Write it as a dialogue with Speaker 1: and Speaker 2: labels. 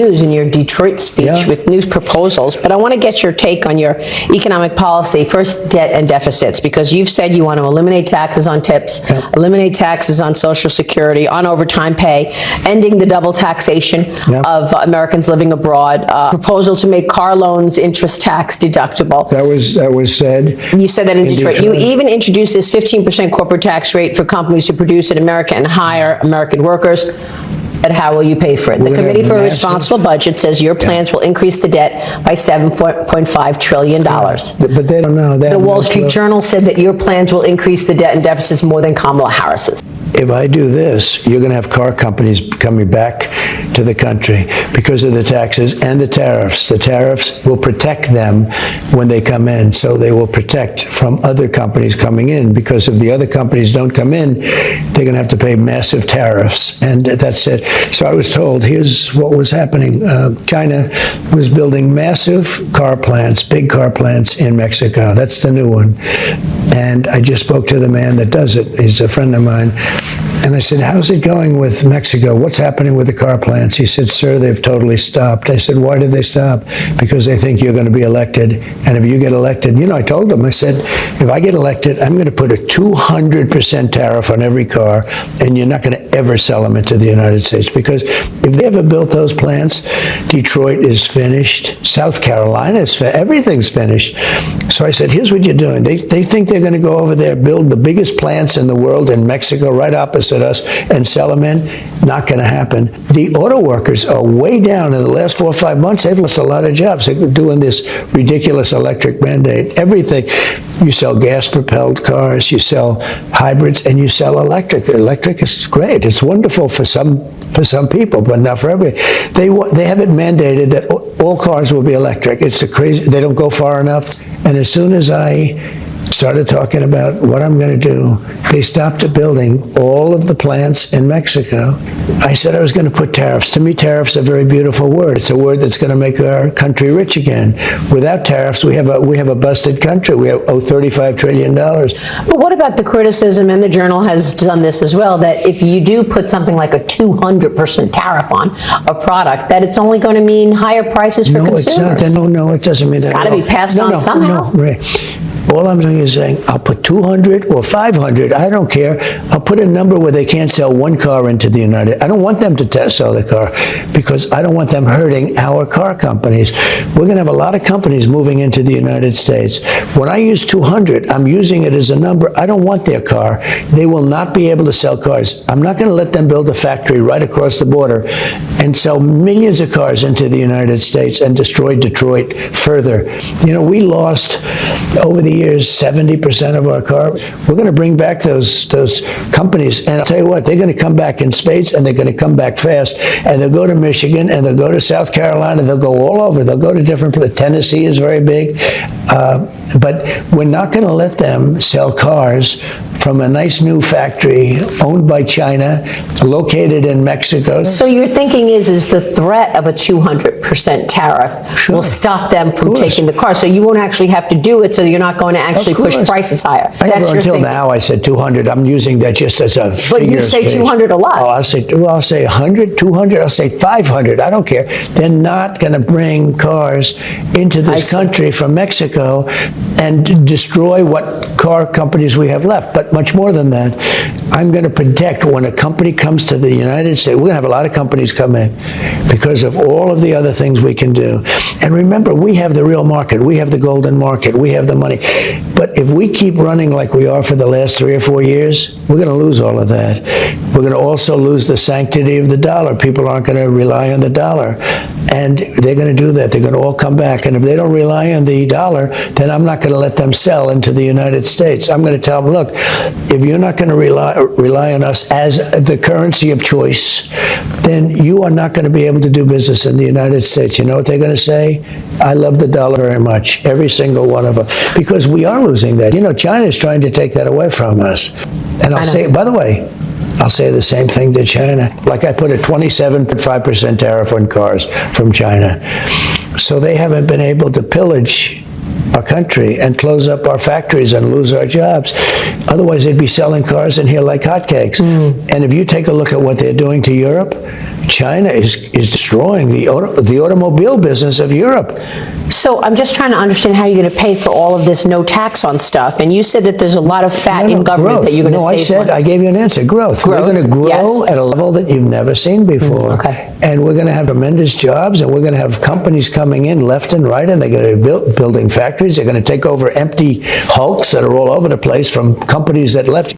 Speaker 1: news in your Detroit speech with new proposals, but I want to get your take on your economic policy. First, debt and deficits, because you've said you want to eliminate taxes on tips, eliminate taxes on Social Security, on overtime pay, ending the double taxation of Americans living abroad, proposal to make car loans interest tax deductible.
Speaker 2: That was said.
Speaker 1: You said that in Detroit. You even introduced this 15% corporate tax rate for companies who produce in America and hire American workers. But how will you pay for it? The Committee for a Responsible Budget says your plans will increase the debt by $7.5 trillion.
Speaker 2: But they don't know.
Speaker 1: The Wall Street Journal said that your plans will increase the debt and deficits more than Kamala Harris's.
Speaker 2: If I do this, you're going to have car companies coming back to the country because of the taxes and the tariffs. The tariffs will protect them when they come in, so they will protect from other companies coming in, because if the other companies don't come in, they're going to have to pay massive tariffs, and that's it. So I was told, here's what was happening. China was building massive car plants, big car plants in Mexico. That's the new one. And I just spoke to the man that does it. He's a friend of mine. And I said, how's it going with Mexico? What's happening with the car plants? He said, sir, they've totally stopped. I said, why did they stop? Because they think you're going to be elected. And if you get elected, I told them, I said, if I get elected, I'm going to put a 200% tariff on every car, and you're not going to ever sell them into the United States. Because if they ever built those plants, Detroit is finished, South Carolina is finished, everything's finished. So I said, here's what you're doing. They think they're going to go over there, build the biggest plants in the world in Mexico, right opposite us, and sell them in. Not going to happen. The auto workers are way down. In the last 4 or 5 months, they've lost a lot of jobs. They're doing this ridiculous electric mandate. Everything. You sell gas-propelled cars, you sell hybrids, and you sell electric. Electric is great. It's wonderful for some people, but not for everybody. They have it mandated that all cars will be electric. It's crazy. They don't go far enough. And as soon as I started talking about what I'm going to do, they stopped building all of the plants in Mexico. I said I was going to put tariffs. To me, tariffs are a very beautiful word. It's a word that's going to make our country rich again. Without tariffs, we have a busted country. We owe $35 trillion.
Speaker 1: But what about the criticism, and the Journal has done this as well, that if you do put something like a 200% tariff on a product, that it's only going to mean higher prices for consumers?
Speaker 2: It's not. No, it doesn't mean that.
Speaker 1: It's got to be passed on somehow.
Speaker 2: No, right. All I'm doing is saying, I'll put 200 or 500, I don't care. I'll put a number where they can't sell one car into the United. I don't want them to sell the car, because I don't want them hurting our car companies. We're going to have a lot of companies moving into the United States. When I use 200, I'm using it as a number. I don't want their car. They will not be able to sell cars. I'm not going to let them build a factory right across the border and sell millions of cars into the United States and destroy Detroit further. We lost over the years 70% of our car. We're going to bring back those companies, and I'll tell you what, they're going to come back in spades, and they're going to come back fast, and they'll go to Michigan, and they'll go to South Carolina, they'll go all over. They'll go to different places. Tennessee is very big, but we're not going to let them sell cars from a nice new factory owned by China, located in Mexico.
Speaker 1: So your thinking is the threat of a 200% tariff will stop them from taking the car, so you won't actually have to do it, so you're not going to actually push prices higher.
Speaker 2: Until now, I said 200. I'm using that just as a figure.
Speaker 1: But you say 200 a lot.
Speaker 2: Oh, I'll say 100, 200. I'll say 500. I don't care. They're not going to bring cars into this country from Mexico and destroy what car companies we have left. But much more than that, I'm going to protect when a company comes to the United States. We're going to have a lot of companies come in because of all of the other things we can do. And remember, we have the real market. We have the golden market. We have the money. But if we keep running like we are for the last 3 or 4 years, we're going to lose all of that. We're going to also lose the sanctity of the dollar. People aren't going to rely on the dollar. And they're going to do that. They're going to all come back. And if they don't rely on the dollar, then I'm not going to let them sell into the United States. I'm going to tell them, look, if you're not going to rely on us as the currency of choice, then you are not going to be able to do business in the United States. You know what they're going to say? I love the dollar very much, every single one of them, because we are losing that. China is trying to take that away from us. And I'll say, by the way, I'll say the same thing to China. Like I put a 27.5% tariff on cars from China. So they haven't been able to pillage our country and close up our factories and lose our jobs. Otherwise, they'd be selling cars in here like hotcakes. And if you take a look at what they're doing to Europe, China is destroying the automobile business of Europe.
Speaker 1: So I'm just trying to understand how you're going to pay for all of this no tax on stuff. And you said that there's a lot of fat in government
Speaker 2: growth.
Speaker 1: that you're going to
Speaker 2: No,
Speaker 1: save
Speaker 2: I gave you an answer. Growth. We're going to grow
Speaker 1: Yes.
Speaker 2: at a level that you've never seen before.
Speaker 1: Okay.
Speaker 2: And we're going to have tremendous jobs, and we're going to have companies coming in left and right, and they're going to be building factories. They're going to take over empty hulks that are all over the place from companies that left.